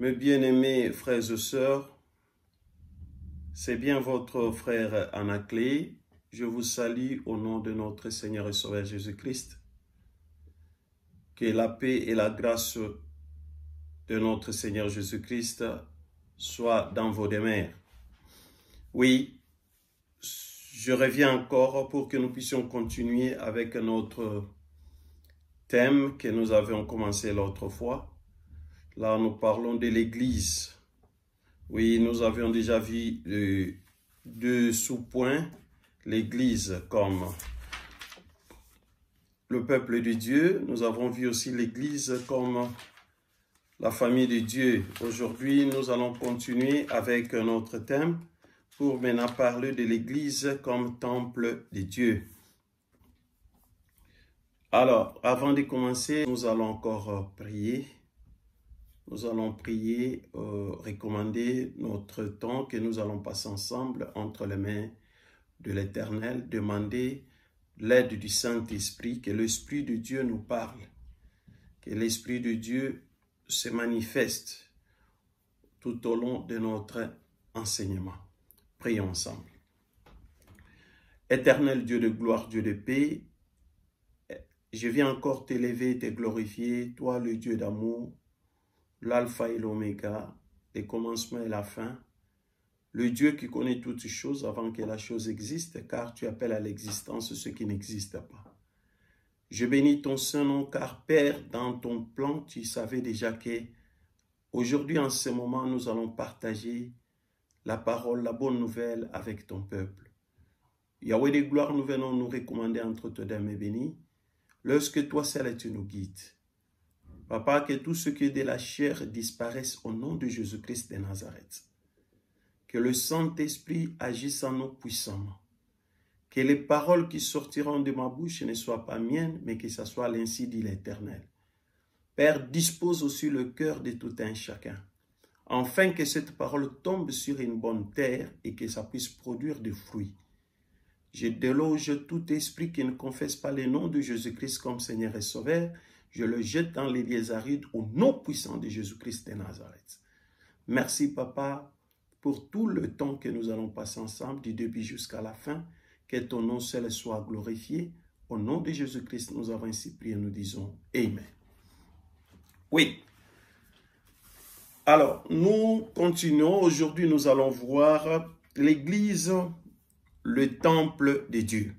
Mes bien-aimés frères et sœurs, c'est bien votre frère Anaclé. Je vous salue au nom de notre Seigneur et Sauveur Jésus-Christ. Que la paix et la grâce de notre Seigneur Jésus-Christ soient dans vos demeures. Oui, je reviens encore pour que nous puissions continuer avec notre thème que nous avions commencé l'autre fois. Là, nous parlons de l'Église. Oui, nous avions déjà vu deux sous-points. L'Église comme le peuple de Dieu. Nous avons vu aussi l'Église comme la famille de Dieu. Aujourd'hui, nous allons continuer avec notre thème pour maintenant parler de l'Église comme temple de Dieu. Alors, avant de commencer, nous allons encore prier. Nous allons prier, recommander notre temps que nous allons passer ensemble entre les mains de l'Éternel, demander l'aide du Saint-Esprit, que l'Esprit de Dieu nous parle, que l'Esprit de Dieu se manifeste tout au long de notre enseignement. Prions ensemble. Éternel Dieu de gloire, Dieu de paix, je viens encore t'élever et te glorifier, toi le Dieu d'amour, l'alpha et l'oméga, le commencement et la fin, le Dieu qui connaît toutes choses avant que la chose existe, car tu appelles à l'existence ce qui n'existe pas. Je bénis ton Saint-Nom, car Père, dans ton plan, tu savais déjà que aujourd'hui, en ce moment, nous allons partager la parole, la bonne nouvelle avec ton peuple. Yahweh de gloire, nous venons nous recommander entre tes mains bénies, lorsque toi seul tu nous guides. Papa, que tout ce qui est de la chair disparaisse au nom de Jésus-Christ de Nazareth. Que le Saint-Esprit agisse en nous puissamment. Que les paroles qui sortiront de ma bouche ne soient pas miennes, mais que ce soit l'ainsi dit l'Éternel. Père, dispose aussi le cœur de tout un chacun, afin que cette parole tombe sur une bonne terre et que ça puisse produire des fruits. Je déloge tout esprit qui ne confesse pas le nom de Jésus-Christ comme Seigneur et Sauveur. Je le jette dans les lieux arides au nom puissant de Jésus-Christ de Nazareth. Merci, Papa, pour tout le temps que nous allons passer ensemble, du début jusqu'à la fin. Que ton nom seul soit glorifié. Au nom de Jésus-Christ, nous avons ainsi prié, nous disons Amen. Oui. Alors, nous continuons. Aujourd'hui, nous allons voir l'Église, le temple de Dieu.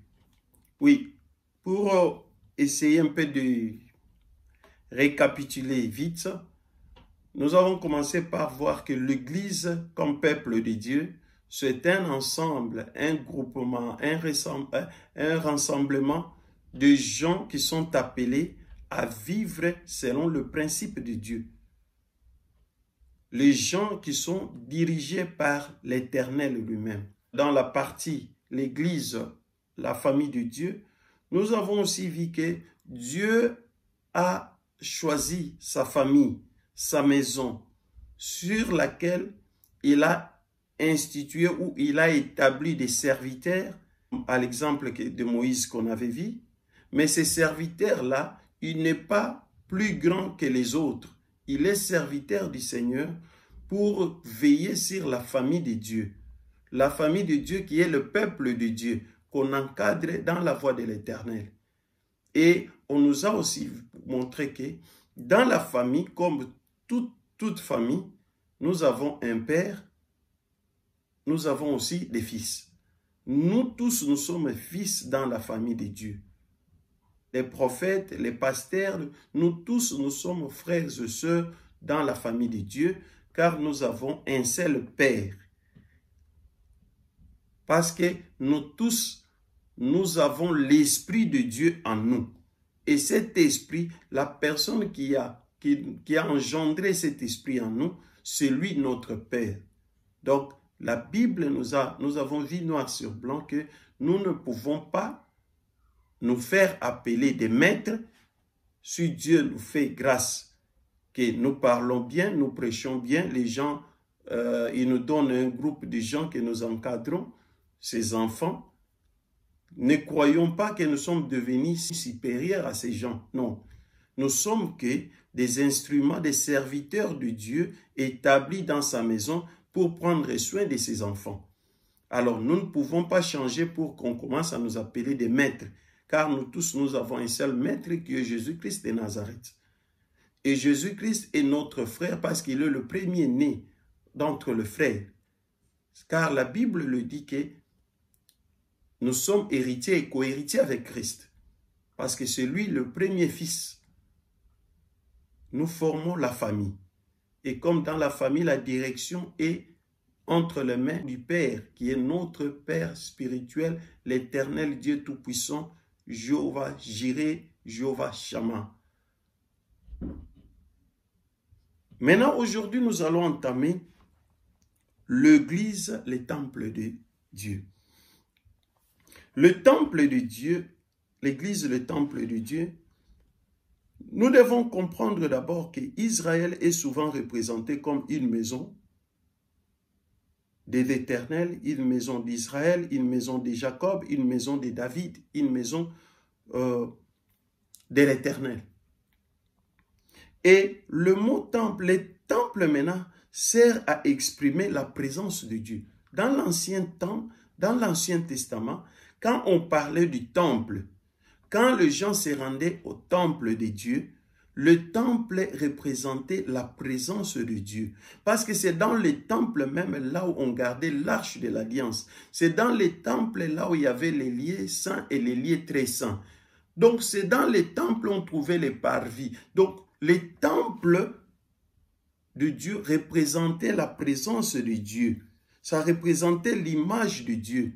Oui, pour essayer un peu de récapituler vite, nous avons commencé par voir que l'Église, comme peuple de Dieu, c'est un ensemble, un groupement, un rassemblement de gens qui sont appelés à vivre selon le principe de Dieu. Les gens qui sont dirigés par l'Éternel lui-même. Dans la partie, l'Église, la famille de Dieu, nous avons aussi vu que Dieu a choisi sa famille, sa maison, sur laquelle il a institué ou il a établi des serviteurs, à l'exemple de Moïse qu'on avait vu. Mais ces serviteurs-là, il n'est pas plus grand que les autres. Il est serviteur du Seigneur pour veiller sur la famille de Dieu. La famille de Dieu qui est le peuple de Dieu, qu'on encadre dans la voie de l'Éternel. Et on nous a aussi montré que dans la famille, comme toute famille, nous avons un père, nous avons aussi des fils. Nous tous, nous sommes fils dans la famille de Dieu. Les prophètes, les pasteurs, nous tous, nous sommes frères et sœurs dans la famille de Dieu, car nous avons un seul Père. Parce que nous tous, nous avons l'Esprit de Dieu en nous. Et cet esprit, la personne qui a engendré cet esprit en nous, c'est lui notre Père. Donc, la Bible nous avons vu noir sur blanc que nous ne pouvons pas nous faire appeler des maîtres si Dieu nous fait grâce, que nous parlons bien, nous prêchons bien, les gens, ils nous donnent un groupe de gens que nous encadrons, ces enfants. Ne croyons pas que nous sommes devenus supérieurs à ces gens, non. Nous sommes que des instruments, des serviteurs de Dieu établis dans sa maison pour prendre soin de ses enfants. Alors, nous ne pouvons pas changer pour qu'on commence à nous appeler des maîtres, car nous tous, nous avons un seul maître qui est Jésus-Christ de Nazareth. Et Jésus-Christ est notre frère parce qu'il est le premier-né d'entre les frères. Car la Bible le dit que nous sommes héritiers et co-héritiers avec Christ. Parce que c'est lui le premier fils. Nous formons la famille. Et comme dans la famille, la direction est entre les mains du Père, qui est notre Père spirituel, l'Éternel Dieu Tout-Puissant, Jéhovah Jireh, Jéhovah Shammah. Maintenant, aujourd'hui, nous allons entamer l'église, le temple de Dieu. Le temple de Dieu, l'église, le temple de Dieu, nous devons comprendre d'abord qu'Israël est souvent représenté comme une maison de l'Éternel, une maison d'Israël, une maison de Jacob, une maison de David, une maison de l'Éternel. Et le mot temple, le temple maintenant, sert à exprimer la présence de Dieu. Dans l'Ancien Testament, quand on parlait du temple, quand les gens se rendaient au temple de Dieu, le temple représentait la présence de Dieu. Parce que c'est dans les temples même là où on gardait l'arche de l'alliance. C'est dans les temples là où il y avait les lieux saints et les lieux très saints. Donc c'est dans les temples où on trouvait les parvis. Donc les temples de Dieu représentaient la présence de Dieu. Ça représentait l'image de Dieu.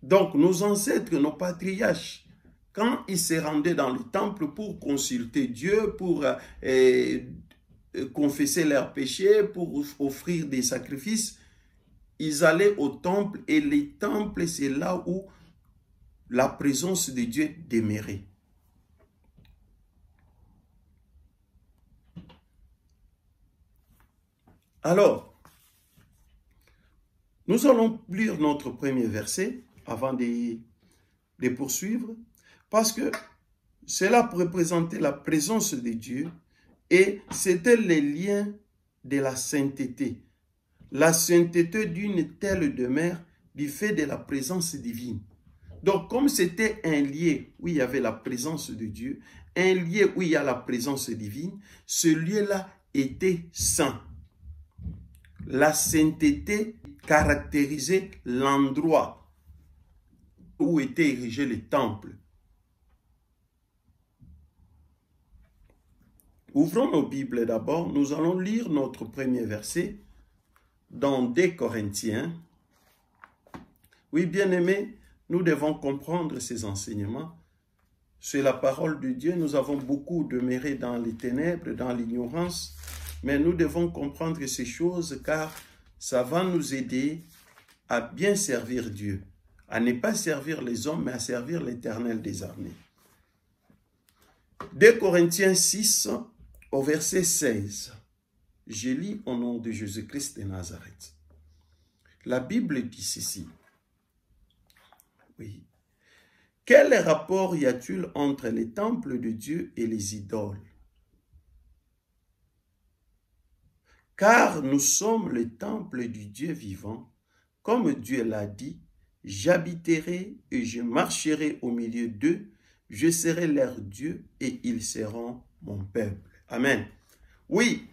Donc nos ancêtres, nos patriarches, quand ils se rendaient dans le temple pour consulter Dieu, pour confesser leurs péchés, pour offrir des sacrifices, ils allaient au temple et les temples, c'est là où la présence de Dieu demeurait. Alors, nous allons lire notre premier verset avant de poursuivre, parce que cela représentait la présence de Dieu et c'était le lien de la sainteté. La sainteté d'une telle demeure du fait de la présence divine. Donc, comme c'était un lieu où il y avait la présence de Dieu, un lieu où il y a la présence divine, ce lieu-là était saint. La sainteté caractérisait l'endroit où était érigé le temple. Ouvrons nos Bibles d'abord. Nous allons lire notre premier verset dans 2 Corinthiens. Oui, bien-aimés, nous devons comprendre ces enseignements. C'est la parole de Dieu. Nous avons beaucoup demeuré dans les ténèbres, dans l'ignorance, mais nous devons comprendre ces choses car ça va nous aider à bien servir Dieu, à ne pas servir les hommes, mais à servir l'Éternel des armées. 2 Corinthiens 6, au verset 16. Je lis au nom de Jésus-Christ de Nazareth. La Bible dit ceci. Oui. Quel rapport y a-t-il entre les temples de Dieu et les idoles? Car nous sommes le temple du Dieu vivant, comme Dieu l'a dit, j'habiterai et je marcherai au milieu d'eux, je serai leur Dieu et ils seront mon peuple. Amen. Oui,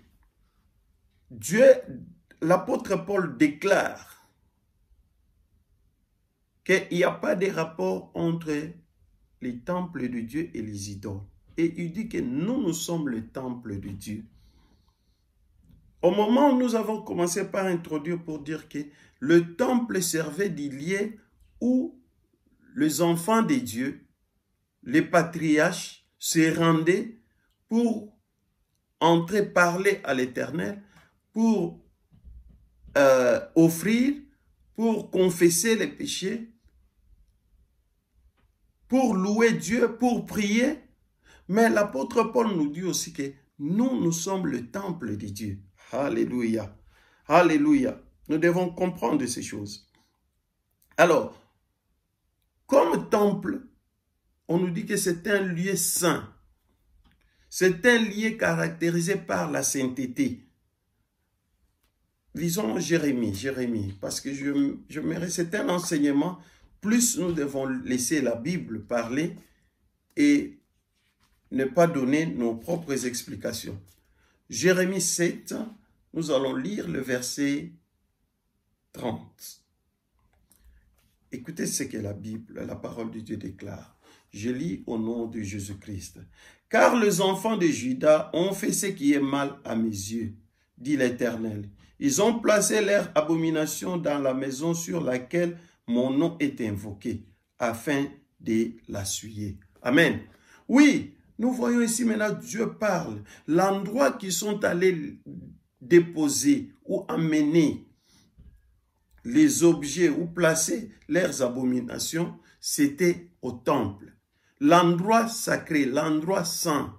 Dieu, l'apôtre Paul déclare qu'il n'y a pas de rapport entre les temples de Dieu et les idoles. Et il dit que nous sommes le temple de Dieu. Au moment où nous avons commencé par introduire pour dire que le temple servait du lieu où les enfants de Dieu, les patriarches, se rendaient pour entrer parler à l'Éternel, pour offrir, pour confesser les péchés, pour louer Dieu, pour prier. Mais l'apôtre Paul nous dit aussi que nous sommes le temple de Dieu. Alléluia. Alléluia. Nous devons comprendre ces choses. Alors, comme temple, on nous dit que c'est un lieu saint. C'est un lieu caractérisé par la sainteté. Lisons Jérémie, parce que c'est un enseignement. Plus nous devons laisser la Bible parler et ne pas donner nos propres explications. Jérémie 7, nous allons lire le verset 30. Écoutez ce que la Bible, la parole de Dieu déclare. Je lis au nom de Jésus-Christ. « Car les enfants de Juda ont fait ce qui est mal à mes yeux, dit l'Éternel. Ils ont placé leur abomination dans la maison sur laquelle mon nom est invoqué, afin de la souiller. » Amen. Oui, nous voyons ici maintenant Dieu parle. L'endroit qu'ils sont allés déposer ou amener les objets ou placer leurs abominations, c'était au temple. L'endroit sacré, l'endroit saint.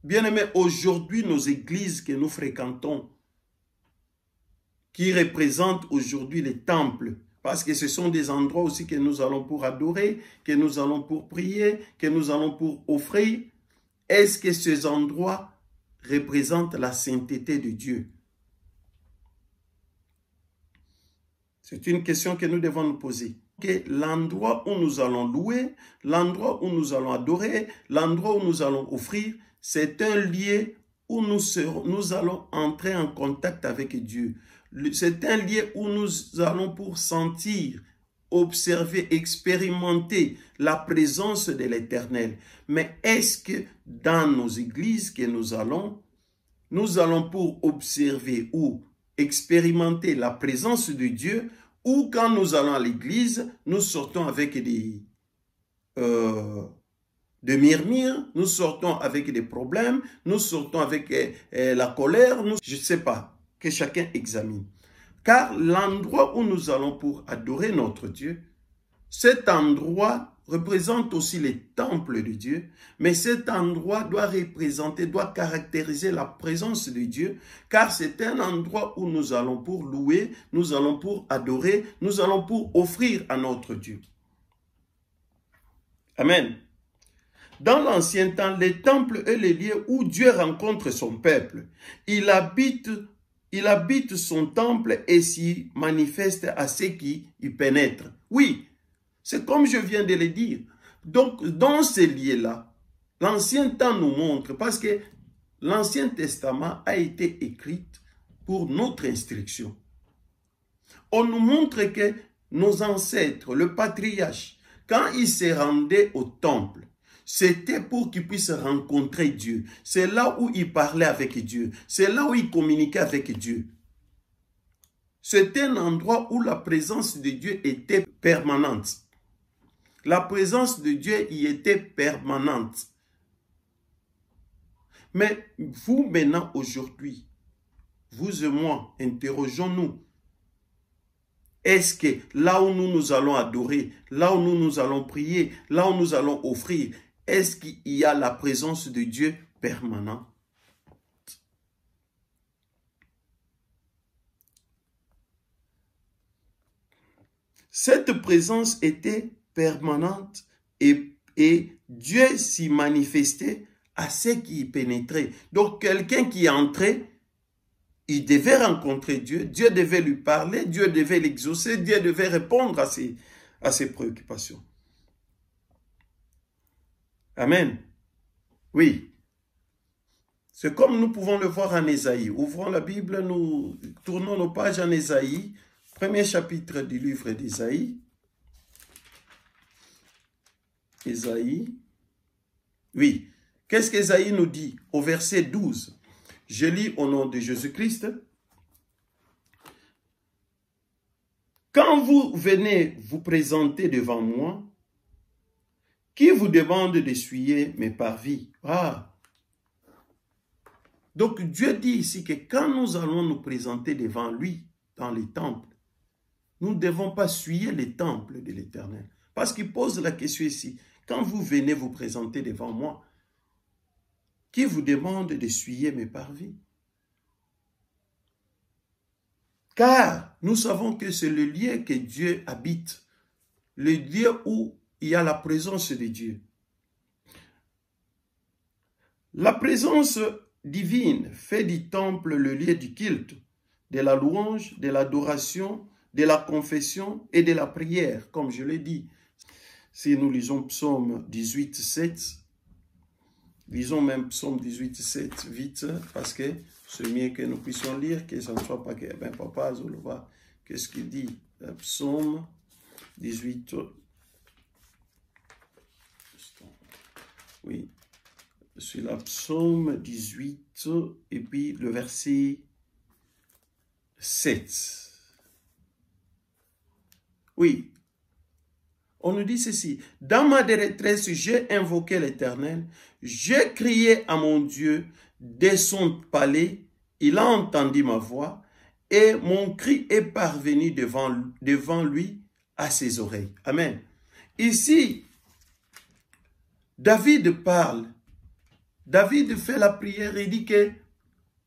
Bien-aimés, aujourd'hui, nos églises que nous fréquentons, qui représentent aujourd'hui les temples, parce que ce sont des endroits aussi que nous allons pour adorer, que nous allons pour prier, que nous allons pour offrir. Est-ce que ces endroits représentent la sainteté de Dieu? C'est une question que nous devons nous poser. L'endroit où nous allons louer, l'endroit où nous allons adorer, l'endroit où nous allons offrir, c'est un lieu où nous allons entrer en contact avec Dieu. C'est un lieu où nous allons pour sentir, observer, expérimenter la présence de l'Éternel. Mais est-ce que dans nos églises que nous allons pour observer ou expérimenter la présence de Dieu, ou quand nous allons à l'église, nous sortons avec des murmures, nous sortons avec des problèmes, nous sortons avec la colère, je ne sais pas, que chacun examine. Car l'endroit où nous allons pour adorer notre Dieu, cet endroit représente aussi les temples de Dieu, mais cet endroit doit représenter, doit caractériser la présence de Dieu, car c'est un endroit où nous allons pour louer, nous allons pour adorer, nous allons pour offrir à notre Dieu. Amen. Dans l'ancien temps, les temples est le lieu où Dieu rencontre son peuple. Il habite son temple et s'y manifeste à ceux qui y pénètrent. Oui, c'est comme je viens de le dire. Donc, dans ces lieux-là, l'ancien temps nous montre, parce que l'Ancien Testament a été écrit pour notre instruction. On nous montre que nos ancêtres, le patriarche, quand ils se rendaient au temple, c'était pour qu'ils puissent rencontrer Dieu. C'est là où ils parlaient avec Dieu. C'est là où ils communiquaient avec Dieu. C'était un endroit où la présence de Dieu était permanente. La présence de Dieu y était permanente. Mais vous maintenant, aujourd'hui, vous et moi, interrogeons-nous. Est-ce que là où nous allons adorer, là où nous allons prier, là où nous allons offrir, est-ce qu'il y a la présence de Dieu permanente? Cette présence était permanente et Dieu s'y manifestait à ceux qui y pénétraient. Donc quelqu'un qui entrait, il devait rencontrer Dieu, Dieu devait lui parler, Dieu devait l'exaucer, Dieu devait répondre à ses préoccupations. Amen. Oui. C'est comme nous pouvons le voir en Ésaïe. Ouvrons la Bible, nous tournons nos pages en Ésaïe, premier chapitre du livre d'Ésaïe. Ésaïe. Oui. Qu'est-ce qu'Ésaïe nous dit au verset 12? Je lis au nom de Jésus-Christ. Quand vous venez vous présenter devant moi, qui vous demande d'essuyer mes parvis? Ah! Donc Dieu dit ici que quand nous allons nous présenter devant lui, dans les temples, nous ne devons pas essuyer les temples de l'Éternel. Parce qu'il pose la question ici, quand vous venez vous présenter devant moi, qui vous demande d'essuyer mes parvis? Car nous savons que c'est le lieu que Dieu habite, le lieu où il y a la présence de Dieu. La présence divine fait du temple le lieu du culte, de la louange, de l'adoration, de la confession et de la prière, comme je l'ai dit. Si nous lisons Psaume 18, 7, lisons même Psaume 18, 7 vite, parce que c'est mieux que nous puissions lire, que ça ne soit pas que, ben papa, Zolova, qu'est-ce qu'il dit? Psaume 18, oui, c'est la Psaume 18, et puis le verset 7. Oui, on nous dit ceci. Dans ma détresse, j'ai invoqué l'Éternel, j'ai crié à mon Dieu dès son palais, il a entendu ma voix, et mon cri est parvenu devant lui à ses oreilles. Amen. Ici, David parle. David fait la prière et dit que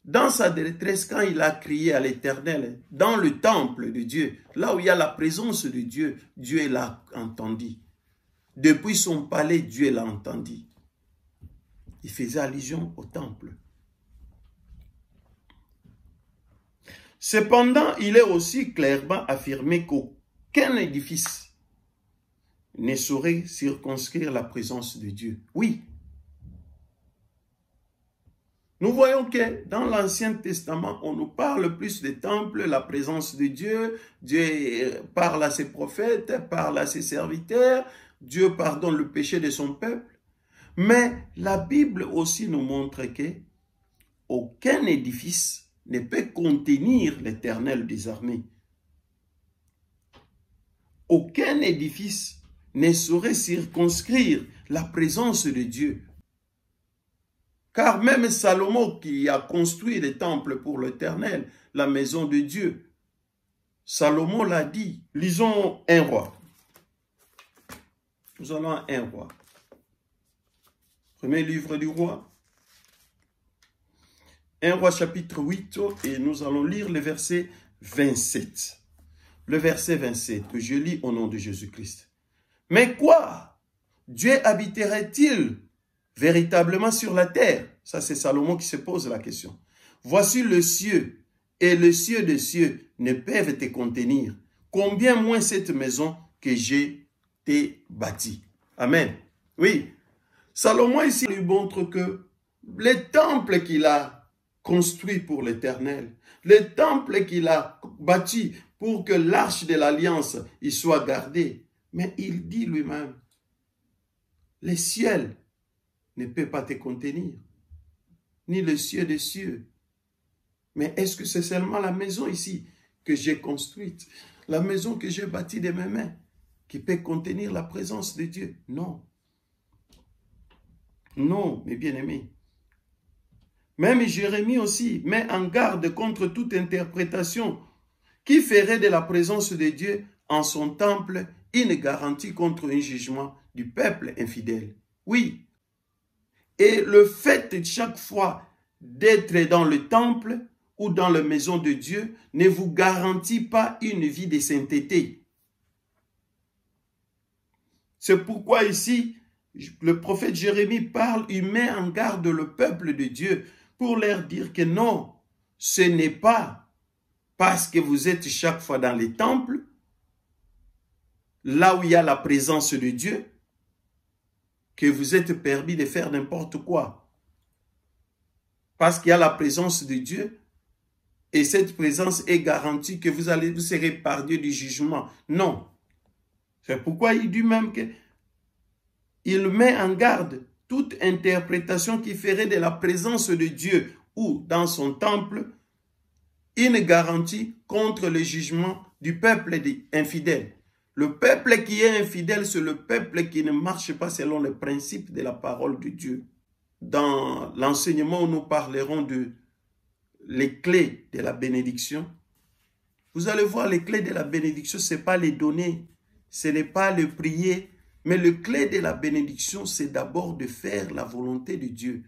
dans sa détresse, quand il a crié à l'Éternel, dans le temple de Dieu, là où il y a la présence de Dieu, Dieu l'a entendu. Depuis son palais, Dieu l'a entendu. Il faisait allusion au temple. Cependant, il est aussi clairement affirmé qu'aucun édifice ne saurait circonscrire la présence de Dieu. Oui. Nous voyons que dans l'Ancien Testament, on nous parle plus des temples, la présence de Dieu. Dieu parle à ses prophètes, parle à ses serviteurs. Dieu pardonne le péché de son peuple. Mais la Bible aussi nous montre que aucun édifice ne peut contenir l'Éternel des armées. Aucun édifice ne saurait circonscrire la présence de Dieu. Car même Salomon qui a construit les temples pour l'Éternel, la maison de Dieu, Salomon l'a dit. Lisons 1 roi. Nous allons à 1 roi. Premier livre du roi. 1 roi chapitre 8 et nous allons lire le verset 27. Le verset 27 que je lis au nom de Jésus-Christ. Mais quoi? Dieu habiterait-il véritablement sur la terre? Ça, c'est Salomon qui se pose la question. Voici le ciel, et le ciel des cieux ne peuvent te contenir. Combien moins cette maison que j'ai t'ai bâtie. Amen. Oui, Salomon ici lui montre que les temples qu'il a construits pour l'Éternel, les temples qu'il a bâtis pour que l'arche de l'alliance y soit gardée, mais il dit lui-même, les ciels ne peut pas te contenir, ni le ciel des cieux. Mais est-ce que c'est seulement la maison ici que j'ai construite, la maison que j'ai bâtie de mes mains, qui peut contenir la présence de Dieu? Non. Non, mes bien-aimés. Même Jérémie aussi met en garde contre toute interprétation qui ferait de la présence de Dieu en son temple une garantie contre un jugement du peuple infidèle. Oui. Et le fait chaque fois d'être dans le temple ou dans la maison de Dieu ne vous garantit pas une vie de sainteté. C'est pourquoi ici, le prophète Jérémie parle, il met en garde le peuple de Dieu pour leur dire que non, ce n'est pas parce que vous êtes chaque fois dans les temples, là où il y a la présence de Dieu, que vous êtes permis de faire n'importe quoi. Parce qu'il y a la présence de Dieu, et cette présence est garantie que vous serez épargné du jugement. Non. C'est pourquoi il dit même que il met en garde toute interprétation qui ferait de la présence de Dieu ou dans son temple une garantie contre le jugement du peuple infidèle. Le peuple qui est infidèle, c'est le peuple qui ne marche pas selon les principes de la parole de Dieu. Dans l'enseignement où nous parlerons de les clés de la bénédiction, vous allez voir les clés de la bénédiction, ce n'est pas les donner, ce n'est pas le prier, mais le clé de la bénédiction, c'est d'abord de faire la volonté de Dieu,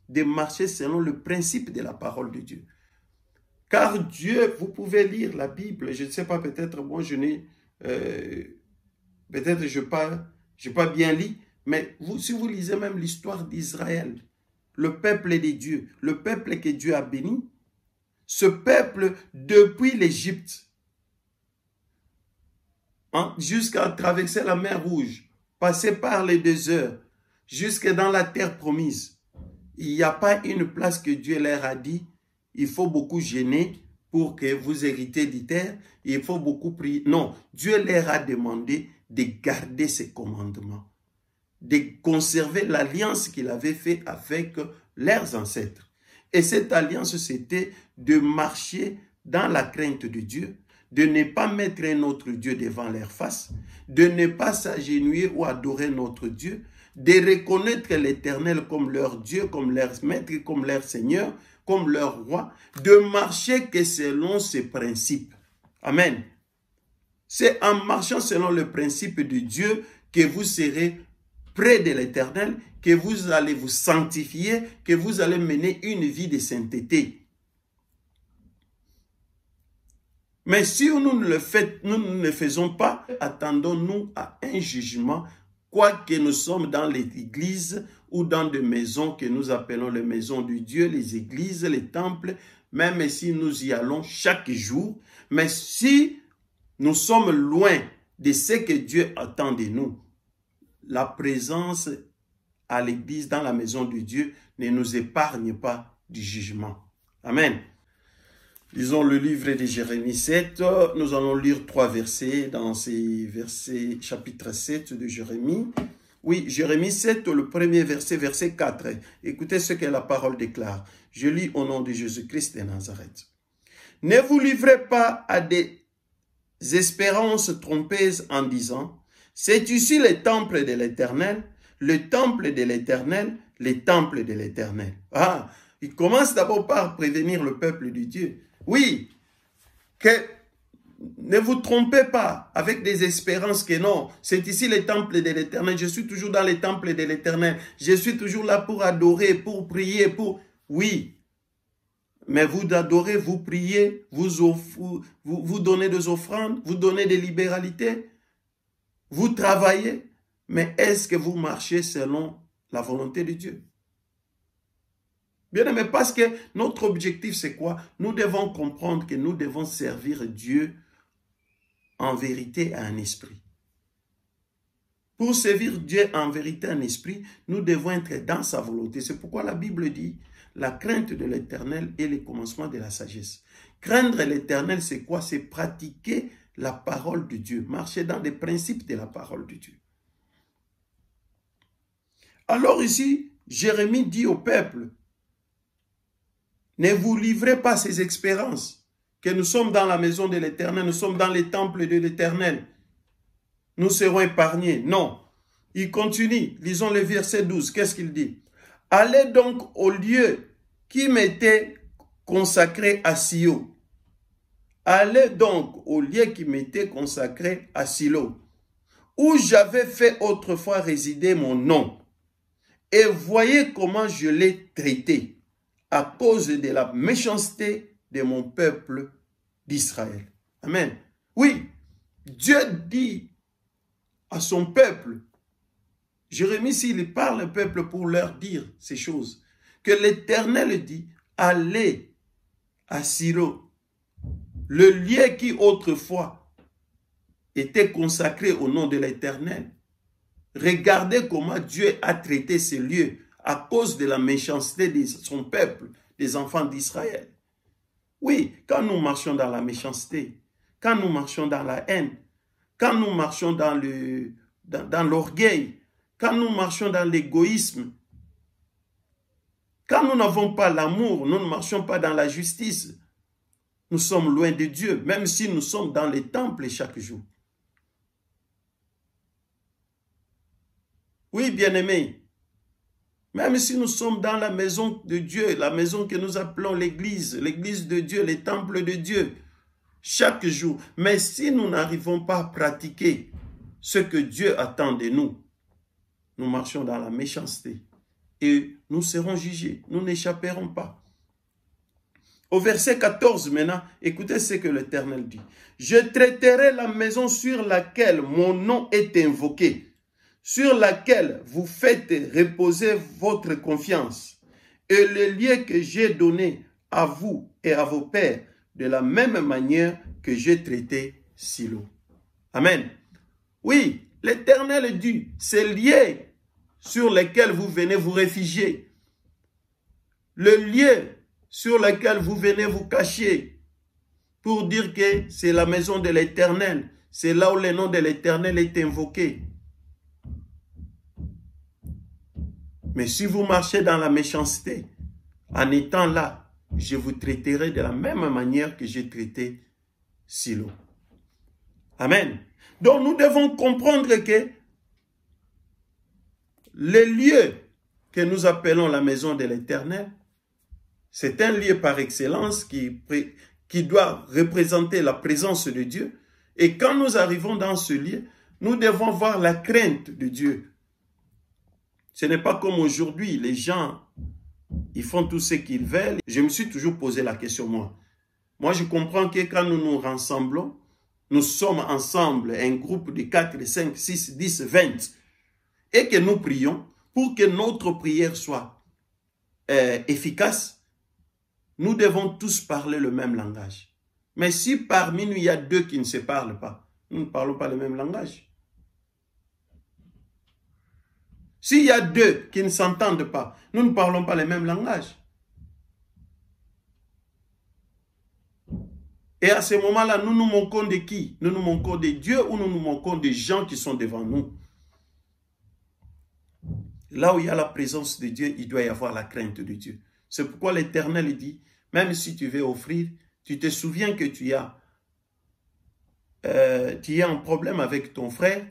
de marcher selon le principe de la parole de Dieu. Car Dieu, vous pouvez lire la Bible, je ne sais pas, peut-être moi je n'ai, peut-être je n'ai pas bien lu, mais si vous lisez même l'histoire d'Israël, le peuple de Dieu, le peuple que Dieu a béni, ce peuple depuis l'Égypte, jusqu'à traverser la mer Rouge, passer par les déserts, jusque dans la terre promise. Il n'y a pas une place que Dieu leur a dit, il faut beaucoup gêner pour que vous héritez des terres, il faut beaucoup prier. Non, Dieu leur a demandé de garder ses commandements, de conserver l'alliance qu'il avait faite avec leurs ancêtres. Et cette alliance, c'était de marcher dans la crainte de Dieu, de ne pas mettre un autre Dieu devant leur face, de ne pas s'agenouiller ou adorer notre Dieu, de reconnaître l'Éternel comme leur Dieu, comme leur maître, comme leur Seigneur, comme leur roi, de marcher que selon ses principes. Amen. C'est en marchant selon le principe de Dieu que vous serez près de l'Éternel, que vous allez vous sanctifier, que vous allez mener une vie de sainteté. Mais si nous ne le faisons pas, attendons-nous à un jugement, quoique nous sommes dans les églises ou dans des maisons que nous appelons les maisons de Dieu, les églises, les temples, même si nous y allons chaque jour. Mais si nous sommes loin de ce que Dieu attend de nous, la présence à l'église, dans la maison de Dieu, ne nous épargne pas du jugement. Amen. Lisons le livre de Jérémie 7. Nous allons lire 3 versets dans ces versets, chapitre 7 de Jérémie. Oui, Jérémie 7, le premier verset, verset 4. Écoutez ce que la parole déclare. Je lis au nom de Jésus-Christ de Nazareth. Ne vous livrez pas à des espérances trompeuses en disant, c'est ici le temple de l'Éternel, le temple de l'Éternel, le temple de l'Éternel. Ah, il commence d'abord par prévenir le peuple de Dieu. Oui, que ne vous trompez pas avec des espérances que non, c'est ici le temple de l'Éternel, je suis toujours dans le temple de l'Éternel, je suis toujours là pour adorer, pour prier, pour... Oui, mais vous adorez, vous priez, vous donnez des offrandes, vous donnez des libéralités, vous travaillez, mais est-ce que vous marchez selon la volonté de Dieu? Bien aimé, parce que notre objectif, c'est quoi? Nous devons comprendre que nous devons servir Dieu en vérité et en esprit. Pour servir Dieu en vérité et en esprit, nous devons être dans sa volonté. C'est pourquoi la Bible dit, la crainte de l'Éternel est le commencement de la sagesse. Craindre l'Éternel, c'est quoi? C'est pratiquer la parole de Dieu, marcher dans les principes de la parole de Dieu. Alors ici, Jérémie dit au peuple, ne vous livrez pas ces expériences, que nous sommes dans la maison de l'Éternel, nous sommes dans les temples de l'Éternel. Nous serons épargnés. Non. Il continue. Lisons le verset 12. Qu'est-ce qu'il dit? Allez donc au lieu qui m'était consacré à Silo. Allez donc au lieu qui m'était consacré à Silo, où j'avais fait autrefois résider mon nom. Et voyez comment je l'ai traité, à cause de la méchanceté de mon peuple d'Israël. Amen. Oui, Dieu dit à son peuple, Jérémie, s'il parle au peuple pour leur dire ces choses, que l'Éternel dit, allez à Silo, le lieu qui autrefois était consacré au nom de l'Éternel. Regardez comment Dieu a traité ce lieu à cause de la méchanceté de son peuple, des enfants d'Israël. Oui, quand nous marchons dans la méchanceté, quand nous marchons dans la haine, quand nous marchons dans l'orgueil, quand nous marchons dans l'égoïsme, quand nous n'avons pas l'amour, nous ne marchons pas dans la justice, nous sommes loin de Dieu, même si nous sommes dans les temples chaque jour. Oui, bien-aimés, même si nous sommes dans la maison de Dieu, la maison que nous appelons l'église de Dieu, les temples de Dieu, chaque jour. Mais si nous n'arrivons pas à pratiquer ce que Dieu attend de nous, nous marchons dans la méchanceté et nous serons jugés. Nous n'échapperons pas. Au verset 14 maintenant, écoutez ce que l'Éternel dit. Je traiterai la maison sur laquelle mon nom est invoqué, sur laquelle vous faites reposer votre confiance. et le lieu que j'ai donné à vous et à vos pères, de la même manière que j'ai traité Silo. Amen. Oui, l'Éternel dit, ces lieux sur lesquels vous venez vous réfugier, le lieu sur lequel vous venez vous cacher, pour dire que c'est la maison de l'Éternel, c'est là où le nom de l'Éternel est invoqué. Mais si vous marchez dans la méchanceté, en étant là, je vous traiterai de la même manière que j'ai traité Silo. Amen. Donc nous devons comprendre que le lieu que nous appelons la maison de l'Éternel, c'est un lieu par excellence qui doit représenter la présence de Dieu. Et quand nous arrivons dans ce lieu, nous devons voir la crainte de Dieu. Ce n'est pas comme aujourd'hui, les gens, ils font tout ce qu'ils veulent. Je me suis toujours posé la question, moi. Moi, je comprends que quand nous nous rassemblons, nous sommes ensemble, un groupe de 4, 5, 6, 10, 20, et que nous prions pour que notre prière soit efficace, nous devons tous parler le même langage. Mais si parmi nous, il y a deux qui ne se parlent pas, nous ne parlons pas le même langage. S'il y a deux qui ne s'entendent pas, nous ne parlons pas le même langage. Et à ce moment-là, nous nous manquons de qui? Nous nous manquons de Dieu ou nous nous manquons des gens qui sont devant nous? Là où il y a la présence de Dieu, il doit y avoir la crainte de Dieu. C'est pourquoi l'Éternel dit, même si tu veux offrir, tu te souviens que tu as un problème avec ton frère,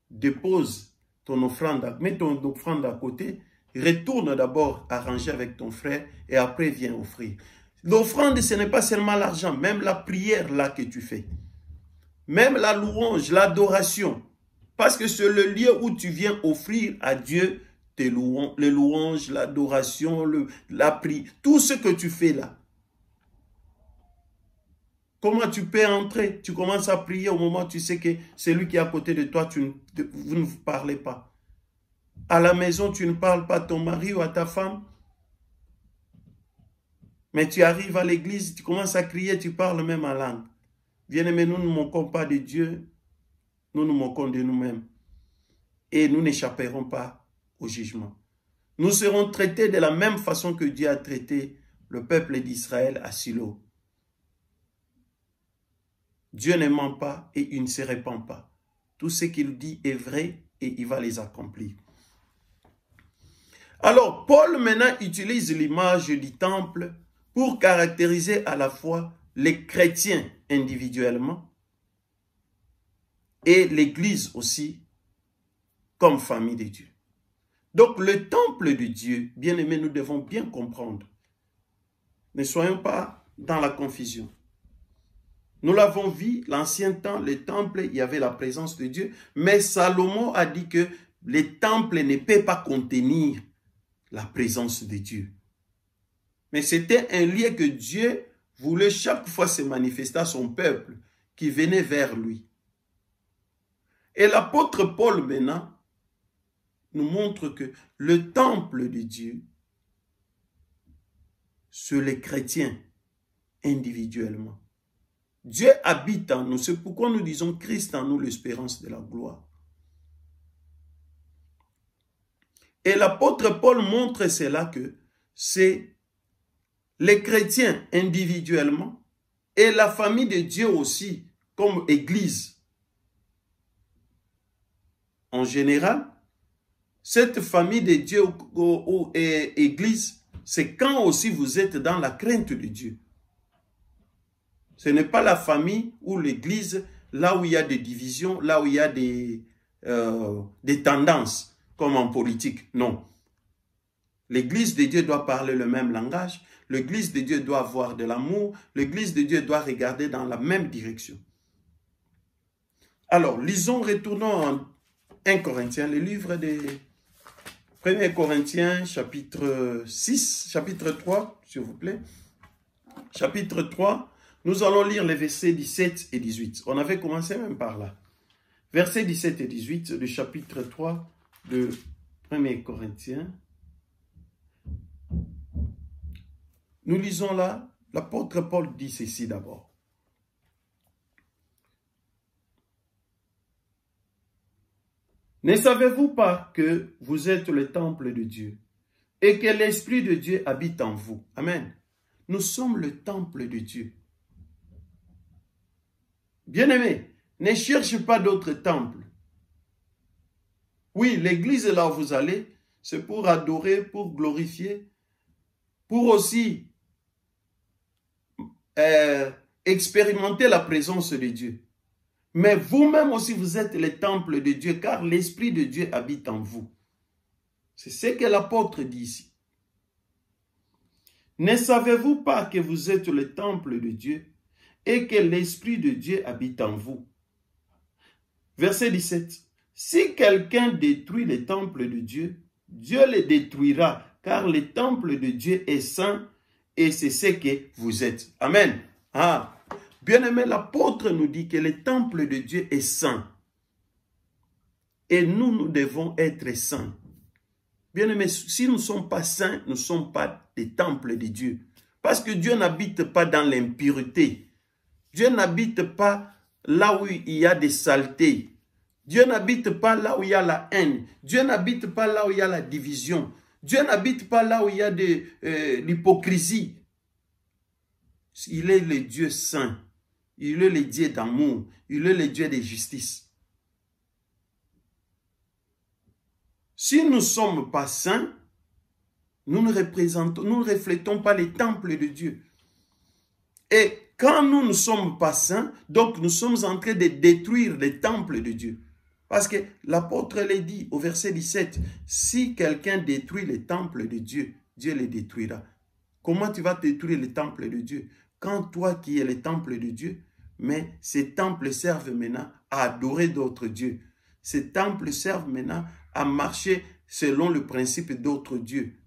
dépose ton offrande, mets ton offrande à côté, retourne d'abord arranger avec ton frère et après viens offrir. L'offrande, ce n'est pas seulement l'argent, même la prière là que tu fais. Même la louange, l'adoration. Parce que c'est le lieu où tu viens offrir à Dieu les louanges, l'adoration, la prière, tout ce que tu fais là. Comment tu peux entrer? Tu commences à prier au moment où tu sais que celui qui est à côté de toi, vous ne vous parlez pas. À la maison, tu ne parles pas à ton mari ou à ta femme. Mais tu arrives à l'église, tu commences à crier, tu parles même en langue. Bien-aimés, nous ne manquons pas de Dieu, nous nous manquons de nous-mêmes. Et nous n'échapperons pas au jugement. Nous serons traités de la même façon que Dieu a traité le peuple d'Israël à Silo. Dieu ne ment pas et il ne se répand pas. Tout ce qu'il dit est vrai et il va les accomplir. Alors, Paul maintenant utilise l'image du temple pour caractériser à la fois les chrétiens individuellement et l'Église aussi comme famille de Dieu. Donc, le temple de Dieu, bien aimé, nous devons bien comprendre. Ne soyons pas dans la confusion. Nous l'avons vu, l'ancien temps, le temple, il y avait la présence de Dieu, mais Salomon a dit que les temples ne peuvent pas contenir la présence de Dieu. Mais c'était un lieu que Dieu voulait chaque fois se manifester à son peuple qui venait vers lui. Et l'apôtre Paul maintenant nous montre que le temple de Dieu, c'est les chrétiens individuellement. Dieu habite en nous, c'est pourquoi nous disons Christ en nous, l'espérance de la gloire. Et l'apôtre Paul montre cela que c'est les chrétiens individuellement et la famille de Dieu aussi comme église. En général, cette famille de Dieu ou église, c'est quand aussi vous êtes dans la crainte de Dieu. Ce n'est pas la famille ou l'église là où il y a des divisions, là où il y a des tendances, comme en politique. Non. L'église de Dieu doit parler le même langage. L'église de Dieu doit avoir de l'amour. L'église de Dieu doit regarder dans la même direction. Alors, lisons, retournons en 1 Corinthiens, le livre de 1 Corinthiens, chapitre 6, chapitre 3, s'il vous plaît. Chapitre 3, nous allons lire les versets 17 et 18. On avait commencé même par là. Versets 17 et 18 du chapitre 3 de 1 Corinthiens. Nous lisons là, l'apôtre Paul dit ceci d'abord. Ne savez-vous pas que vous êtes le temple de Dieu et que l'Esprit de Dieu habite en vous? Amen. Nous sommes le temple de Dieu. Bien-aimés, ne cherchez pas d'autres temples. Oui, l'église là où vous allez, c'est pour adorer, pour glorifier, pour aussi expérimenter la présence de Dieu. Mais vous-même aussi, vous êtes les temples de Dieu, car l'Esprit de Dieu habite en vous. C'est ce que l'apôtre dit ici. Ne savez-vous pas que vous êtes le temple de Dieu et que l'Esprit de Dieu habite en vous? Verset 17. Si quelqu'un détruit le temple de Dieu, Dieu le détruira, car le temple de Dieu est saint et c'est ce que vous êtes. Amen. Ah, bien-aimé, l'apôtre nous dit que le temple de Dieu est saint. Et nous, nous devons être saints. Bien-aimé, si nous ne sommes pas saints, nous ne sommes pas des temples de Dieu. Parce que Dieu n'habite pas dans l'impureté. Dieu n'habite pas là où il y a des saletés. Dieu n'habite pas là où il y a la haine. Dieu n'habite pas là où il y a la division. Dieu n'habite pas là où il y a de l'hypocrisie. Il est le Dieu saint. Il est le Dieu d'amour. Il est le Dieu de justice. Si nous ne sommes pas saints, nous ne reflétons pas les temples de Dieu. Et quand nous ne sommes pas saints, donc nous sommes en train de détruire les temples de Dieu. Parce que l'apôtre l'a dit au verset 17, si quelqu'un détruit les temples de Dieu, Dieu les détruira. Comment tu vas détruire les temples de Dieu? Quand toi qui es le temple de Dieu, mais ces temples servent maintenant à adorer d'autres dieux. Ces temples servent maintenant à marcher selon le principe d'autres dieux.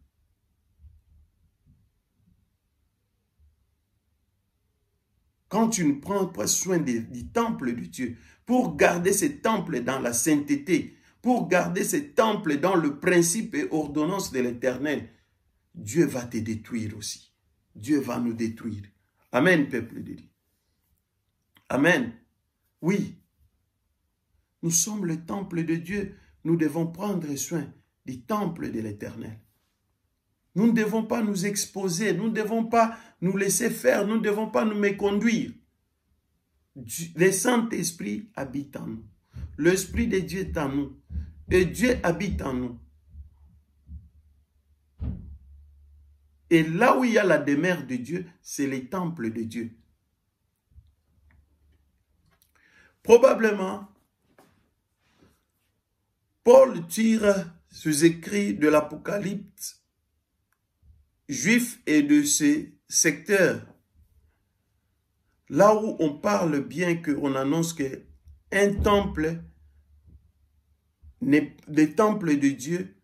Quand tu ne prends pas soin du temple de Dieu, pour garder ces temples dans la sainteté, pour garder ces temples dans le principe et ordonnance de l'Éternel, Dieu va te détruire aussi. Dieu va nous détruire. Amen, peuple de Dieu. Amen. Oui, nous sommes le temple de Dieu. Nous devons prendre soin du temple de l'Éternel. Nous ne devons pas nous exposer, nous ne devons pas nous laisser faire, nous ne devons pas nous méconduire. Le Saint-Esprit habite en nous. L'Esprit de Dieu est en nous. Et Dieu habite en nous. Et là où il y a la demeure de Dieu, c'est les temples de Dieu. Probablement, Paul tire ses écrits de l'Apocalypse juif et de ses secteurs. Là où on parle bien qu'on annonce qu'un temple, des temples de Dieu,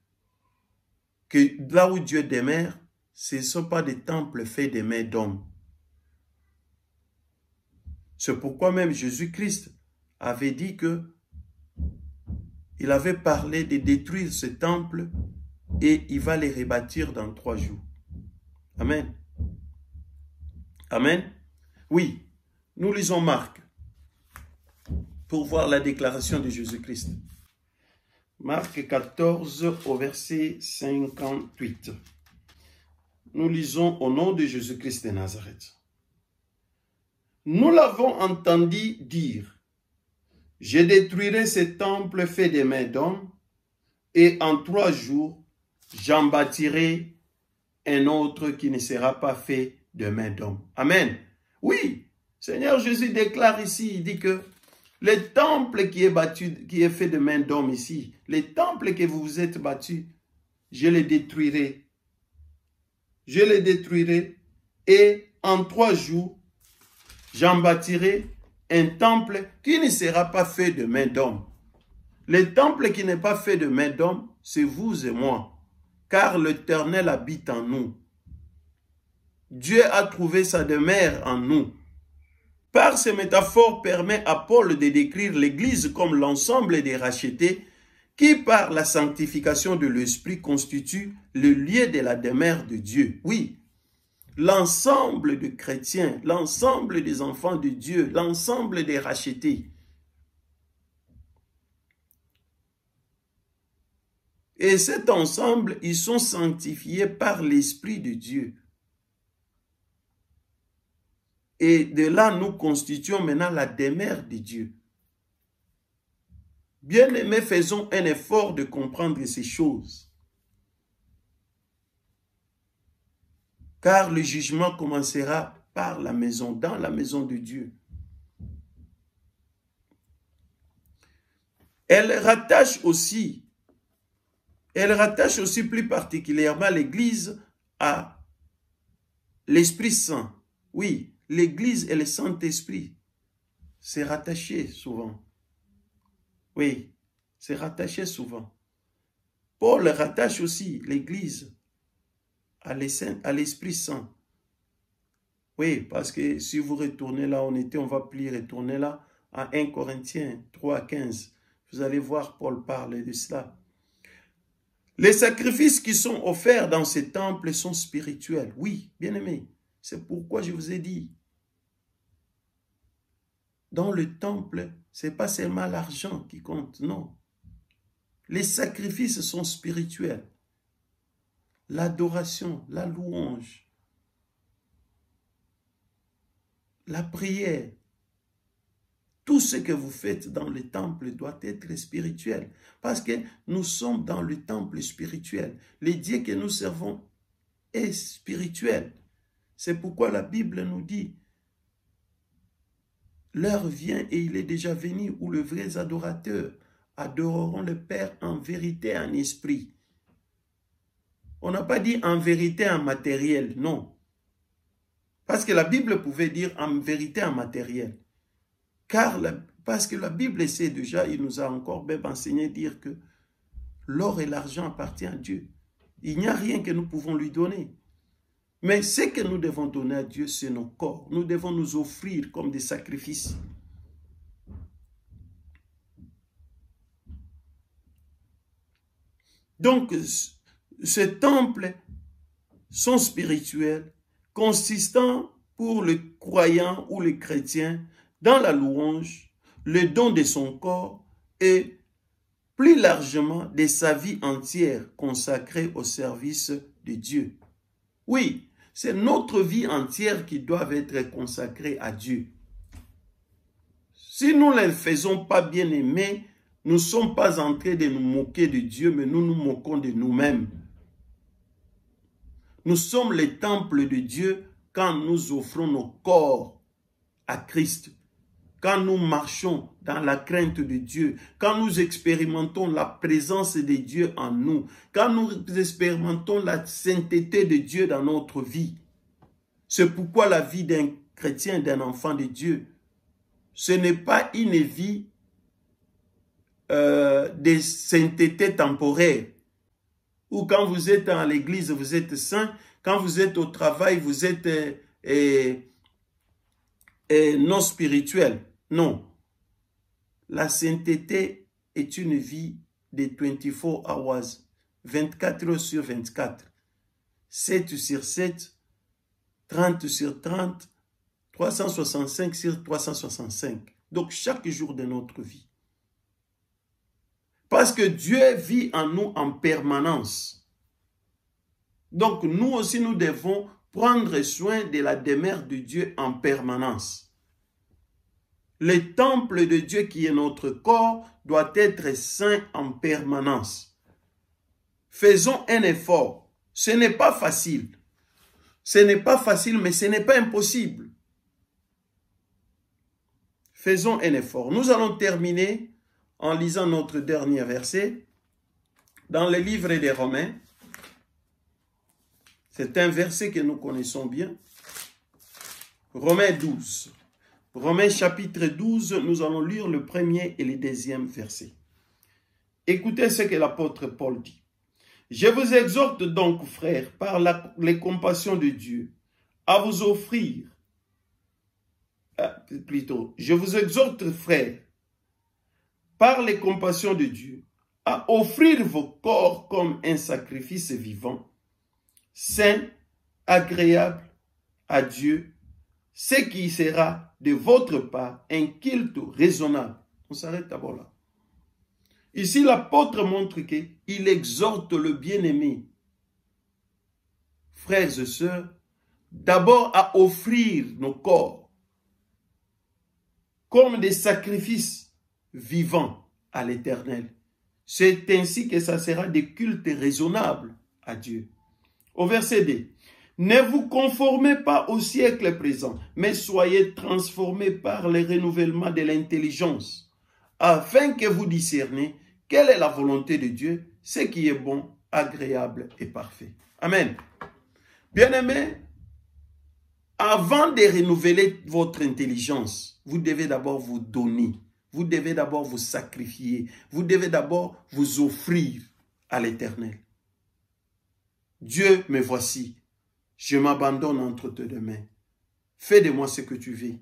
que là où Dieu demeure, ce ne sont pas des temples faits des mains d'hommes. C'est pourquoi même Jésus-Christ avait dit que il avait parlé de détruire ce temple et il va les rebâtir dans 3 jours. Amen. Amen. Oui, nous lisons Marc pour voir la déclaration de Jésus-Christ. Marc 14 au verset 58. Nous lisons au nom de Jésus-Christ de Nazareth. Nous l'avons entendu dire, je détruirai ce temple fait des mains d'hommes et en 3 jours, j'en bâtirai un autre qui ne sera pas fait de mains d'hommes. Amen. Oui, Seigneur Jésus déclare ici, il dit que le temple qui est fait de mains d'hommes ici, les temples que vous vous êtes battus, je les détruirai. Je les détruirai et en 3 jours, j'en bâtirai un temple qui ne sera pas fait de mains d'hommes. Le temple qui n'est pas fait de mains d'hommes, c'est vous et moi, car l'Éternel habite en nous. Dieu a trouvé sa demeure en nous. Par ces métaphores, permet à Paul de décrire l'Église comme l'ensemble des rachetés qui, par la sanctification de l'Esprit, constitue le lieu de la demeure de Dieu. Oui, l'ensemble de chrétiens, l'ensemble des enfants de Dieu, l'ensemble des rachetés. Et cet ensemble, ils sont sanctifiés par l'Esprit de Dieu. Et de là, nous constituons maintenant la demeure de Dieu. Bien-aimés, faisons un effort de comprendre ces choses. Car le jugement commencera par la maison, dans la maison de Dieu. Elle rattache aussi plus particulièrement l'Église à l'Esprit Saint. Oui, l'Église et le Saint-Esprit, c'est rattaché souvent. Oui, c'est rattaché souvent. Paul rattache aussi l'Église à l'Esprit Saint. Oui, parce que si vous retournez là, on ne va plus retourner là, à 1 Corinthiens 3, 15. Vous allez voir Paul parler de cela. Les sacrifices qui sont offerts dans ces temples sont spirituels. Oui, bien aimé, c'est pourquoi je vous ai dit. Dans le temple, ce n'est pas seulement l'argent qui compte, non. Les sacrifices sont spirituels. L'adoration, la louange, la prière, tout ce que vous faites dans le temple doit être spirituel. Parce que nous sommes dans le temple spirituel. Le Dieu que nous servons est spirituel. C'est pourquoi la Bible nous dit, l'heure vient et il est déjà venu où les vrais adorateurs adoreront le Père en vérité et en esprit. On n'a pas dit en vérité en matériel, non. Parce que la Bible pouvait dire en vérité en matériel. Parce que la Bible sait déjà, il nous a encore même enseigné dire que l'or et l'argent appartiennent à Dieu. Il n'y a rien que nous pouvons lui donner. Mais ce que nous devons donner à Dieu, c'est nos corps. Nous devons nous offrir comme des sacrifices. Donc, ces temples sont spirituels, consistant pour le croyant ou le chrétien dans la louange, le don de son corps et plus largement de sa vie entière consacrée au service de Dieu. Oui, c'est notre vie entière qui doit être consacrée à Dieu. Si nous ne le faisons pas, bien aimés, nous ne sommes pas en train de nous moquer de Dieu, mais nous nous moquons de nous-mêmes. Nous sommes les temples de Dieu quand nous offrons nos corps à Christ. Quand nous marchons dans la crainte de Dieu, quand nous expérimentons la présence de Dieu en nous, quand nous expérimentons la sainteté de Dieu dans notre vie. C'est pourquoi la vie d'un chrétien, d'un enfant de Dieu, ce n'est pas une vie de sainteté temporaire, où quand vous êtes à l'église, vous êtes saint, quand vous êtes au travail, vous êtes non spirituel. Non. La sainteté est une vie de 24 hours, 24 heures sur 24, 7 sur 7, 30 sur 30, 365 sur 365. Donc, chaque jour de notre vie. Parce que Dieu vit en nous en permanence. Donc, nous aussi, nous devons prendre soin de la demeure de Dieu en permanence. Le temple de Dieu qui est notre corps doit être saint en permanence. Faisons un effort. Ce n'est pas facile. Ce n'est pas facile, mais ce n'est pas impossible. Faisons un effort. Nous allons terminer en lisant notre dernier verset dans le livre des Romains. C'est un verset que nous connaissons bien. Romains 12. Romains chapitre 12, nous allons lire le premier et le deuxième verset. Écoutez ce que l'apôtre Paul dit. Je vous exhorte donc, frères, par les compassions de Dieu, à vous offrir, je vous exhorte, frères, par les compassions de Dieu, à offrir vos corps comme un sacrifice vivant, saint, agréable à Dieu ce qui sera de votre part un culte raisonnable. On s'arrête d'abord là. Ici, l'apôtre montre qu'il exhorte le bien-aimé, frères et sœurs, d'abord à offrir nos corps comme des sacrifices vivants à l'Éternel. C'est ainsi que ça sera des cultes raisonnables à Dieu. Au verset 2, ne vous conformez pas au siècle présent, mais soyez transformés par le renouvellement de l'intelligence, afin que vous discerniez quelle est la volonté de Dieu, ce qui est bon, agréable et parfait. Amen. Bien-aimés, avant de renouveler votre intelligence, vous devez d'abord vous donner. Vous devez d'abord vous sacrifier. Vous devez d'abord vous offrir à l'Éternel. Dieu, me voici. Je m'abandonne entre tes deux mains. Fais de moi ce que tu veux.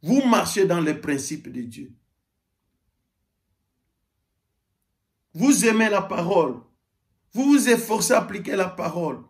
Vous marchez dans les principes de Dieu. Vous aimez la parole. Vous vous efforcez à appliquer la parole.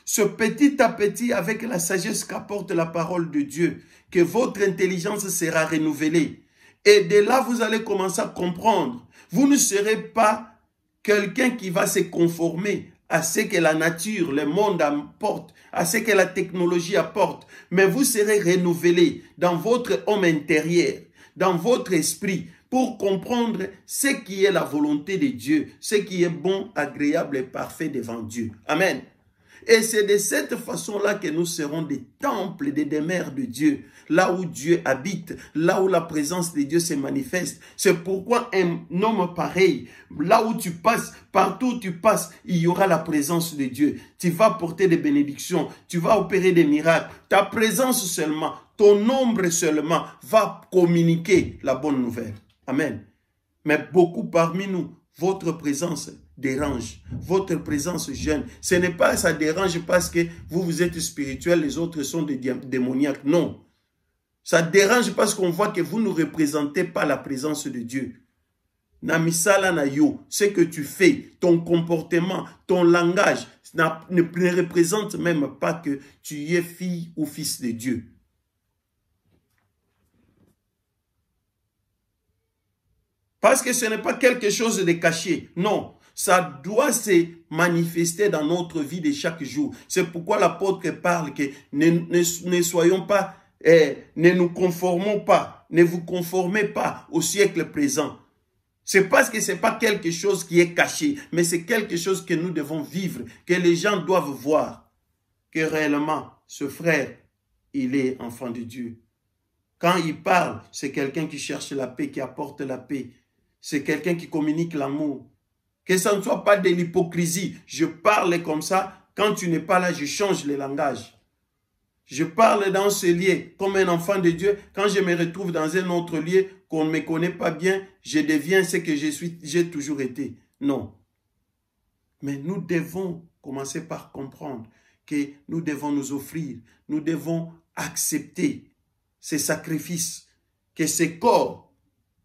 Ce petit à petit, avec la sagesse qu'apporte la parole de Dieu, que votre intelligence sera renouvelée. Et de là, vous allez commencer à comprendre. Vous ne serez pas quelqu'un qui va se conformer à ce que la nature, le monde apporte, à ce que la technologie apporte. Mais vous serez renouvelé dans votre homme intérieur, dans votre esprit, pour comprendre ce qui est la volonté de Dieu, ce qui est bon, agréable et parfait devant Dieu. Amen. Et c'est de cette façon-là que nous serons des temples, des demeures de Dieu, là où Dieu habite, là où la présence de Dieu se manifeste. C'est pourquoi un homme pareil, là où tu passes, partout où tu passes, il y aura la présence de Dieu. Tu vas porter des bénédictions, tu vas opérer des miracles. Ta présence seulement, ton ombre seulement va communiquer la bonne nouvelle. Amen. Mais beaucoup parmi nous, votre présence dérange, votre présence gêne. Ce n'est pas ça dérange parce que vous êtes spirituel, les autres sont des démoniaques. Non. Ça dérange parce qu'on voit que vous ne représentez pas la présence de Dieu. Namisala na yo, ce que tu fais, ton comportement, ton langage ne représente même pas que tu es fille ou fils de Dieu. Parce que ce n'est pas quelque chose de caché. Non, ça doit se manifester dans notre vie de chaque jour. C'est pourquoi l'apôtre parle que ne soyons pas, ne nous conformons pas, ne vous conformez pas au siècle présent. C'est parce que ce n'est pas quelque chose qui est caché, mais c'est quelque chose que nous devons vivre, que les gens doivent voir, que réellement, ce frère, il est enfant de Dieu. Quand il parle, c'est quelqu'un qui cherche la paix, qui apporte la paix. C'est quelqu'un qui communique l'amour. Que ça ne soit pas de l'hypocrisie. Je parle comme ça. Quand tu n'es pas là, je change le langage. Je parle dans ce lieu comme un enfant de Dieu. Quand je me retrouve dans un autre lieu qu'on ne me connaît pas bien, je deviens ce que j'ai toujours été. Non. Mais nous devons commencer par comprendre que nous devons nous offrir. Nous devons accepter ces sacrifices. Que ce corps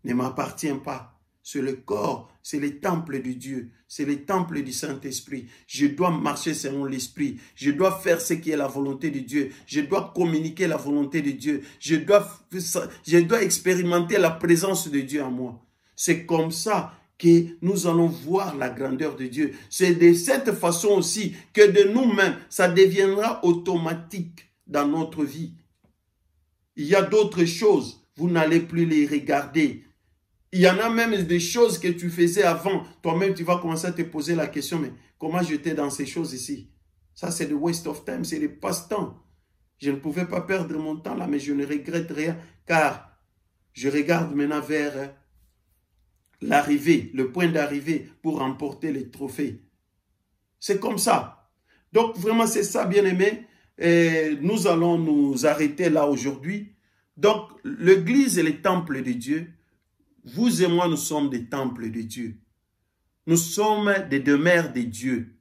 ne m'appartient pas. C'est le corps, c'est le temple de Dieu, c'est le temple du Saint-Esprit. Je dois marcher selon l'Esprit. Je dois faire ce qui est la volonté de Dieu. Je dois communiquer la volonté de Dieu. Je dois expérimenter la présence de Dieu en moi. C'est comme ça que nous allons voir la grandeur de Dieu. C'est de cette façon aussi que de nous-mêmes, ça deviendra automatique dans notre vie. Il y a d'autres choses, vous n'allez plus les regarder. Il y en a même des choses que tu faisais avant. Toi-même, tu vas commencer à te poser la question, mais comment j'étais dans ces choses ici? Ça, c'est le waste of time, c'est le passe-temps. Je ne pouvais pas perdre mon temps là, mais je ne regrette rien, car je regarde maintenant vers l'arrivée, le point d'arrivée pour remporter les trophées. C'est comme ça. Donc, vraiment, c'est ça, bien-aimé. Nous allons nous arrêter là aujourd'hui. Donc, l'église est le temple de Dieu. Vous et moi, nous sommes des temples de Dieu. Nous sommes des demeures de Dieu.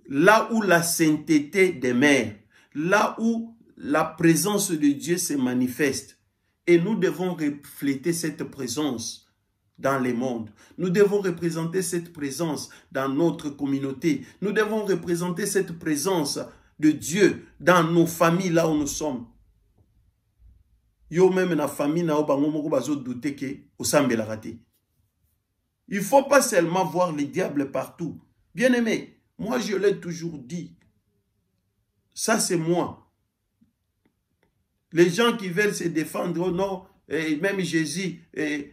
Là où la sainteté demeure, là où la présence de Dieu se manifeste. Et nous devons refléter cette présence dans le monde. Nous devons représenter cette présence dans notre communauté. Nous devons représenter cette présence de Dieu dans nos familles, là où nous sommes. Yo même na famille na obango moko bazo douter que osambela raté. Il ne faut pas seulement voir les diables partout. Bien aimé, moi je l'ai toujours dit. Ça c'est moi. Les gens qui veulent se défendre, oh non, et même Jésus,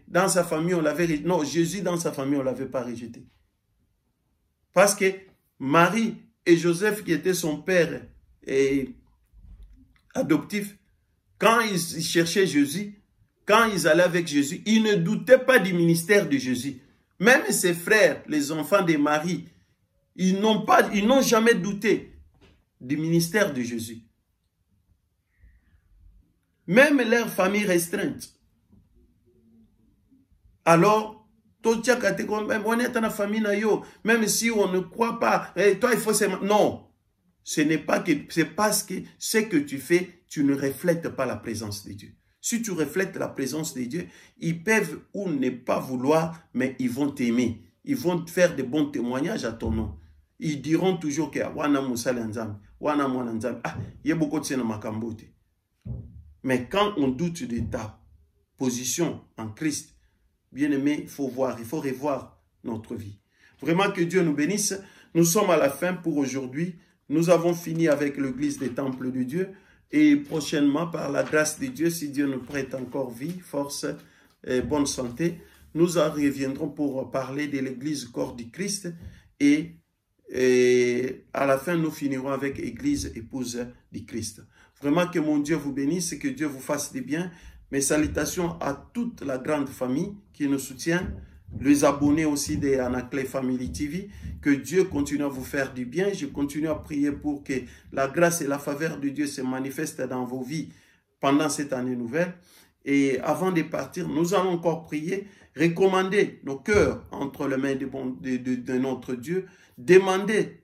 dans sa famille on l'avait rejeté. Non, Jésus dans sa famille on ne l'avait pas rejeté. Parce que Marie et Joseph qui étaient son père adoptif, quand ils cherchaient Jésus, quand ils allaient avec Jésus, ils ne doutaient pas du ministère de Jésus. Même ses frères, les enfants de Marie, ils n'ont jamais douté du ministère de Jésus. Même leur famille restreinte. Alors, même si on ne croit pas, toi il faut se... Non, ce n'est pas que c'est parce que ce que tu fais, tu ne reflètes pas la présence de Dieu. Si tu reflètes la présence de Dieu, ils peuvent ou ne pas vouloir, mais ils vont t'aimer. Ils vont te faire de bons témoignages à ton nom. Ils diront toujours que wana musala nzambe, wana mwana nzambe, ah, yeboko tsena makambote. Mais quand on doute de ta position en Christ, bien aimé, il faut voir, il faut revoir notre vie. Vraiment que Dieu nous bénisse. Nous sommes à la fin pour aujourd'hui. Nous avons fini avec l'église des temples de Dieu. Et prochainement, par la grâce de Dieu, si Dieu nous prête encore vie, force et bonne santé, nous reviendrons pour parler de l'église corps du Christ. Et à la fin, nous finirons avec l'église épouse du Christ. Vraiment que mon Dieu vous bénisse, que Dieu vous fasse du bien. Mes salutations à toute la grande famille qui nous soutient, les abonnés aussi de Anaclé Family TV. Que Dieu continue à vous faire du bien. Je continue à prier pour que la grâce et la faveur de Dieu se manifestent dans vos vies pendant cette année nouvelle. Et avant de partir, nous allons encore prier, recommander nos cœurs entre les mains de notre Dieu, demander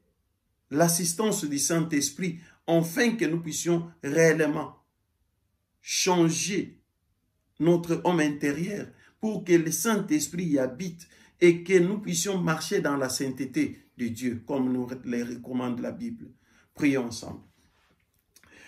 l'assistance du Saint-Esprit afin que nous puissions réellement changer notre homme intérieur pour que le Saint-Esprit y habite et que nous puissions marcher dans la sainteté de Dieu, comme nous le recommande la Bible. Prions ensemble.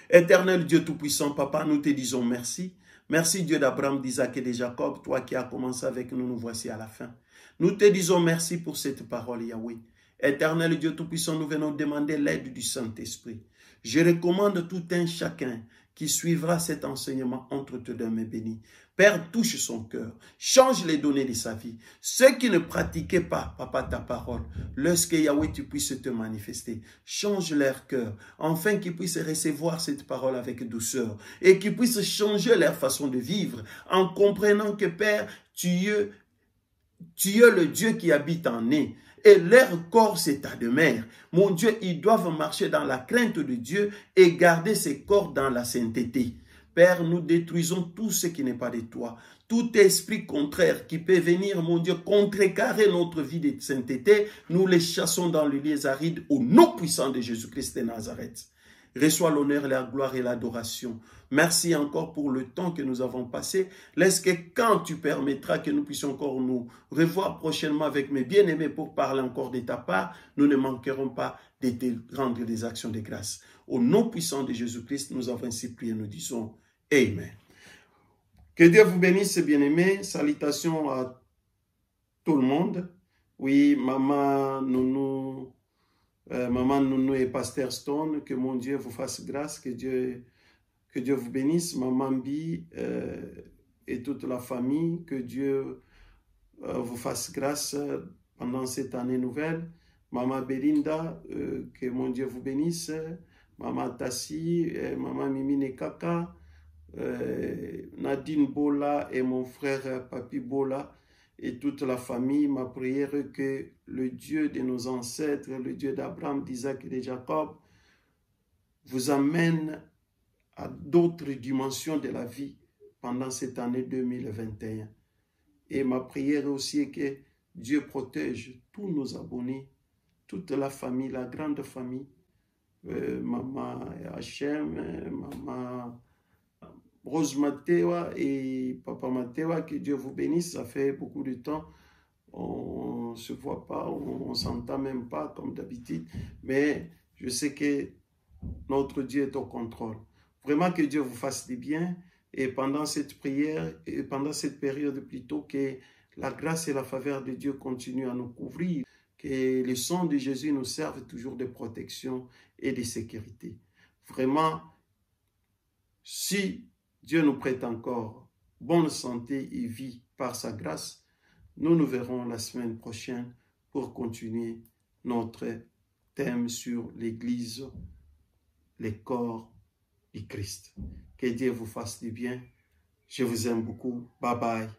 Éternel Dieu Tout-Puissant, Papa, nous te disons merci. Merci Dieu d'Abraham, d'Isaac et de Jacob, toi qui as commencé avec nous, nous voici à la fin. Nous te disons merci pour cette parole, Yahweh. Éternel Dieu Tout-Puissant, nous venons demander l'aide du Saint-Esprit. Je recommande tout un chacun qui suivra cet enseignement entre tes deux mains bénies. Père, touche son cœur, change les données de sa vie. Ceux qui ne pratiquaient pas, Papa, ta parole, lorsque Yahweh, tu puisses te manifester, change leur cœur, afin qu'ils puissent recevoir cette parole avec douceur et qu'ils puissent changer leur façon de vivre en comprenant que, Père, tu es le Dieu qui habite en eux. Et leur corps, c'est ta demeure. Mon Dieu, ils doivent marcher dans la crainte de Dieu et garder ces corps dans la sainteté. Père, nous détruisons tout ce qui n'est pas de toi. Tout esprit contraire qui peut venir, mon Dieu, contrecarrer notre vie de sainteté, nous les chassons dans les lieux arides au nom puissant de Jésus-Christ de Nazareth. Reçois l'honneur, la gloire et l'adoration. Merci encore pour le temps que nous avons passé. Laisse que quand tu permettras que nous puissions encore nous revoir prochainement avec mes bien-aimés pour parler encore de ta part, nous ne manquerons pas de te rendre des actions de grâce. Au nom puissant de Jésus-Christ, nous avons ainsi prié, nous disons Amen. Que Dieu vous bénisse, bien-aimés. Salutations à tout le monde. Oui, maman, Nounou. Maman Nounou et Pasteur Stone, que mon Dieu vous fasse grâce, que Dieu vous bénisse, Maman Bi et toute la famille, que Dieu vous fasse grâce pendant cette année nouvelle. Maman Belinda, que mon Dieu vous bénisse, Maman Tassi, Maman Mimine Kaka, Nadine Bola et mon frère Papi Bola, et toute la famille, ma prière que le Dieu de nos ancêtres, le Dieu d'Abraham, d'Isaac et de Jacob, vous amène à d'autres dimensions de la vie pendant cette année 2021. Et ma prière aussi est que Dieu protège tous nos abonnés, toute la famille, la grande famille, Maman Hachem, Maman Rose Matewa et Papa Matewa, que Dieu vous bénisse. Ça fait beaucoup de temps, on ne se voit pas, on ne s'entend même pas comme d'habitude, mais je sais que Notre Dieu est au contrôle. Vraiment que Dieu vous fasse du bien. Et pendant cette prière, et pendant cette période plutôt, que la grâce et la faveur de Dieu continuent à nous couvrir. Que le sang de Jésus nous serve toujours de protection et de sécurité. Vraiment, si Dieu nous prête encore bonne santé et vie par sa grâce, nous nous verrons la semaine prochaine pour continuer notre thème sur l'Église, les corps du Christ. Que Dieu vous fasse du bien. Je vous aime beaucoup. Bye bye.